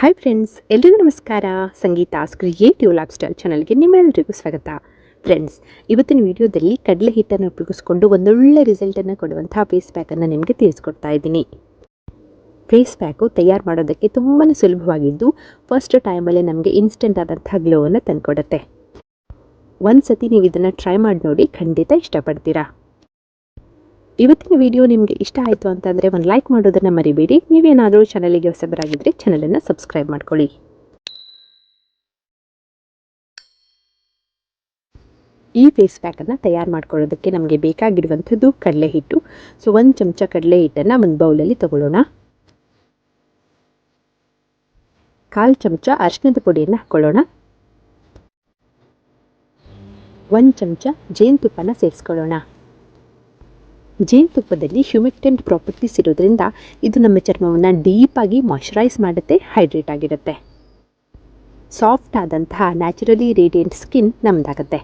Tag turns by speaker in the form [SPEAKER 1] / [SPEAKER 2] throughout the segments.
[SPEAKER 1] Hi friends, ಎಲ್ರಿಗೂ ನಮಸ್ಕಾರ. ಸಂಗೀತಾಸ್ creative life style ಚಾನಲ್ಗೆ ನಿಮ್ಮೆಲ್ಲರಿಗೂ ಸ್ವಾಗತ. ಫ್ರೆಂಡ್ಸ್, ಇವತ್ತಿನ ವಿಡಿಯೋದಲ್ಲಿ ಕಡಲೆ ಹಿಟ್ಟನ್ನು ಉಪಯೋಗಿಸ್ಕೊಂಡು ಒಂದೊಳ್ಳೆ ರಿಸಲ್ಟನ್ನು ಕೊಡುವಂತಹ ಫೇಸ್ ಪ್ಯಾಕನ್ನು ನಿಮಗೆ ತಿಳಿಸ್ಕೊಡ್ತಾ ಇದ್ದೀನಿ. ಫೇಸ್ ಪ್ಯಾಕು ತಯಾರು ಮಾಡೋದಕ್ಕೆ ತುಂಬಾ ಸುಲಭವಾಗಿದ್ದು ಫಸ್ಟ್ ಟೈಮಲ್ಲೇ ನಮಗೆ ಇನ್ಸ್ಟೆಂಟ್ ಆದಂತಹ ಗ್ಲೋವನ್ನು ತಂದುಕೊಡುತ್ತೆ. ಒಂದು ಸತಿ ನೀವು ಇದನ್ನು ಟ್ರೈ ಮಾಡಿ ನೋಡಿ, ಖಂಡಿತ ಇಷ್ಟಪಡ್ತೀರಾ. ಇವತ್ತಿನ ವಿಡಿಯೋ ನಿಮಗೆ ಇಷ್ಟ ಆಯಿತು ಅಂತಂದರೆ ಒಂದು ಲೈಕ್ ಮಾಡೋದನ್ನು ಮರಿಬೇಡಿ. ನೀವೇನಾದರೂ ಚಾನಲಿಗೆ ಹೊಸಬರಾಗಿದ್ದರೆ ಚಾನಲನ್ನು ಸಬ್ಸ್ಕ್ರೈಬ್ ಮಾಡ್ಕೊಳ್ಳಿ. ಈ ಫೇಸ್ ಪ್ಯಾಕನ್ನು ತಯಾರು ಮಾಡ್ಕೊಳ್ಳೋದಕ್ಕೆ ನಮಗೆ ಬೇಕಾಗಿರುವಂಥದ್ದು ಕಡಲೆ ಹಿಟ್ಟು. ಸೊ 1 ಚಮಚ ಕಡಲೆ ಹಿಟ್ಟನ್ನು ಒಂದು ಬೌಲಲ್ಲಿ ತಗೊಳ್ಳೋಣ. 1/4 ಚಮಚ ಅರಿಶಿಣದ ಪುಡಿಯನ್ನು ಹಾಕ್ಕೊಳ್ಳೋಣ. 1 ಚಮಚ ಜೇನುತುಪ್ಪನ ಸೇರಿಸ್ಕೊಳ್ಳೋಣ. ಜೇನುತುಪ್ಪದಲ್ಲಿ ಹ್ಯೂಮಿಕ್ಟೆಂಟ್ ಪ್ರಾಪರ್ಟೀಸ್ ಇರೋದ್ರಿಂದ ಇದು ನಮ್ಮ ಚರ್ಮವನ್ನು ಡೀಪಾಗಿ ಮಾಯ್ಶ್ಚರೈಸ್ ಮಾಡುತ್ತೆ, ಹೈಡ್ರೇಟ್ ಆಗಿರುತ್ತೆ. ಸಾಫ್ಟ್ ಆದಂತಹ ನ್ಯಾಚುರಲಿ ರೇಡಿಯಂಟ್ ಸ್ಕಿನ್ ನಮ್ಮದಾಗುತ್ತೆ.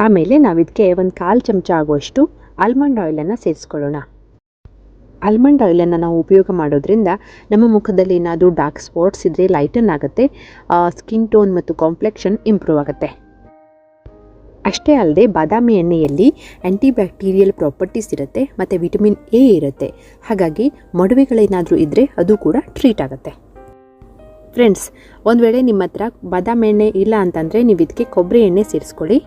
[SPEAKER 1] ಆಮೇಲೆ ನಾವಿದಕ್ಕೆ 1/4 ಚಮಚ ಆಗುವಷ್ಟು ಆಲ್ಮಂಡ್ ಆಯಿಲನ್ನು ಸೇರಿಸ್ಕೊಳ್ಳೋಣ. ಆಲ್ಮಂಡ್ ಆಯಿಲನ್ನು ನಾವು ಉಪಯೋಗ ಮಾಡೋದ್ರಿಂದ ನಮ್ಮ ಮುಖದಲ್ಲಿ ಏನಾದರೂ ಡಾರ್ಕ್ ಸ್ಪಾಟ್ಸ್ ಇದ್ದರೆ ಲೈಟನ್ ಆಗುತ್ತೆ, ಸ್ಕಿನ್ ಟೋನ್ ಮತ್ತು ಕಾಂಪ್ಲೆಕ್ಷನ್ ಇಂಪ್ರೂವ್ ಆಗುತ್ತೆ. ಅಷ್ಟೇ ಅಲ್ಲದೆ ಬಾದಾಮಿ ಎಣ್ಣೆಯಲ್ಲಿ ಆ್ಯಂಟಿಬ್ಯಾಕ್ಟೀರಿಯಲ್ ಪ್ರಾಪರ್ಟೀಸ್ ಇರುತ್ತೆ ಮತ್ತು ವಿಟಮಿನ್ ಎ ಇರುತ್ತೆ. ಹಾಗಾಗಿ ಮೊಡವೆಗಳೇನಾದರೂ ಇದ್ದರೆ ಅದು ಕೂಡ ಟ್ರೀಟ್ ಆಗುತ್ತೆ. ಫ್ರೆಂಡ್ಸ್, ಒಂದು ವೇಳೆ ನಿಮ್ಮ ಹತ್ರ ಬಾದಾಮಿ ಎಣ್ಣೆ ಇಲ್ಲ ಅಂತಂದರೆ ನೀವು ಇದಕ್ಕೆ ಕೊಬ್ಬರಿ ಎಣ್ಣೆ ಸೇರಿಸ್ಕೊಳ್ಳಿ.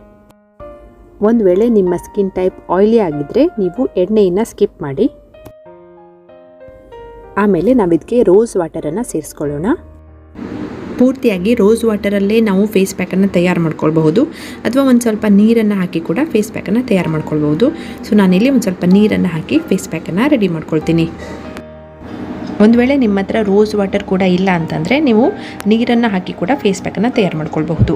[SPEAKER 1] ಒಂದು ವೇಳೆ ನಿಮ್ಮ ಸ್ಕಿನ್ ಟೈಪ್ ಆಯಿಲಿ ಆಗಿದ್ದರೆ ನೀವು ಎಣ್ಣೆಯನ್ನು ಸ್ಕಿಪ್ ಮಾಡಿ. ಆಮೇಲೆ ನಾವಿದಕ್ಕೆ ರೋಸ್ ವಾಟರನ್ನು ಸೇರಿಸ್ಕೊಳ್ಳೋಣ. ಪೂರ್ತಿಯಾಗಿ ರೋಸ್ ವಾಟರಲ್ಲೇ ನಾವು ಫೇಸ್ ಪ್ಯಾಕನ್ನು ತಯಾರು ಮಾಡ್ಕೊಳ್ಬಹುದು, ಅಥವಾ ಒಂದು ಸ್ವಲ್ಪ ನೀರನ್ನು ಹಾಕಿ ಕೂಡ ಫೇಸ್ ಪ್ಯಾಕನ್ನು ತಯಾರು ಮಾಡ್ಕೊಳ್ಬಹುದು. ಸೊ ನಾನಿಲ್ಲಿ ಒಂದು ಸ್ವಲ್ಪ ನೀರನ್ನು ಹಾಕಿ ಫೇಸ್ ಪ್ಯಾಕನ್ನು ರೆಡಿ ಮಾಡ್ಕೊಳ್ತೀನಿ. ಒಂದು ವೇಳೆ ನಿಮ್ಮ ಹತ್ರ ರೋಸ್ ವಾಟರ್ ಕೂಡ ಇಲ್ಲ ಅಂತಂದರೆ ನೀವು ನೀರನ್ನು ಹಾಕಿ ಕೂಡ ಫೇಸ್ ಪ್ಯಾಕನ್ನು ತಯಾರು ಮಾಡ್ಕೊಳ್ಬಹುದು.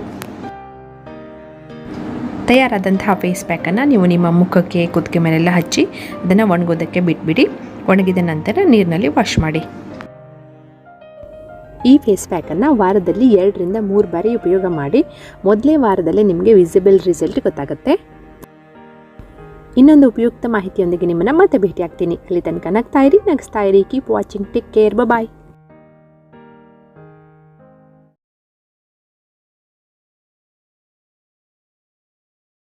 [SPEAKER 1] ತಯಾರಾದಂತಹ ಫೇಸ್ ಪ್ಯಾಕನ್ನು ನೀವು ನಿಮ್ಮ ಮುಖಕ್ಕೆ, ಕುತ್ತಿಗೆ ಮೇಲೆಲ್ಲ ಹಚ್ಚಿ ಅದನ್ನು ಒಣಗೋದಕ್ಕೆ ಬಿಟ್ಬಿಡಿ. ಒಣಗಿದ ನಂತರ ನೀರಿನಲ್ಲಿ ವಾಶ್ ಮಾಡಿ. ಈ ಫೇಸ್ ಪ್ಯಾಕನ್ನು ವಾರದಲ್ಲಿ 2 ರಿಂದ 3 ಬಾರಿ ಉಪಯೋಗ ಮಾಡಿ. ಮೊದಲೇ ವಾರದಲ್ಲೇ ನಿಮಗೆ ವಿಸಿಬಲ್ ರಿಸಲ್ಟ್ ಗೊತ್ತಾಗುತ್ತೆ. ಇನ್ನೊಂದು ಉಪಯುಕ್ತ ಮಾಹಿತಿಯೊಂದಿಗೆ ನಿಮ್ಮನ್ನು ಮತ್ತೆ ಭೇಟಿ ಆಗ್ತೀನಿ. ಅಲ್ಲಿ ತನಕ ನಗ್ತಾ ಇರಿ, ನಗಿಸ್ತಾ ಇರಿ. Keep watching. Take care. ಬಾಯ್.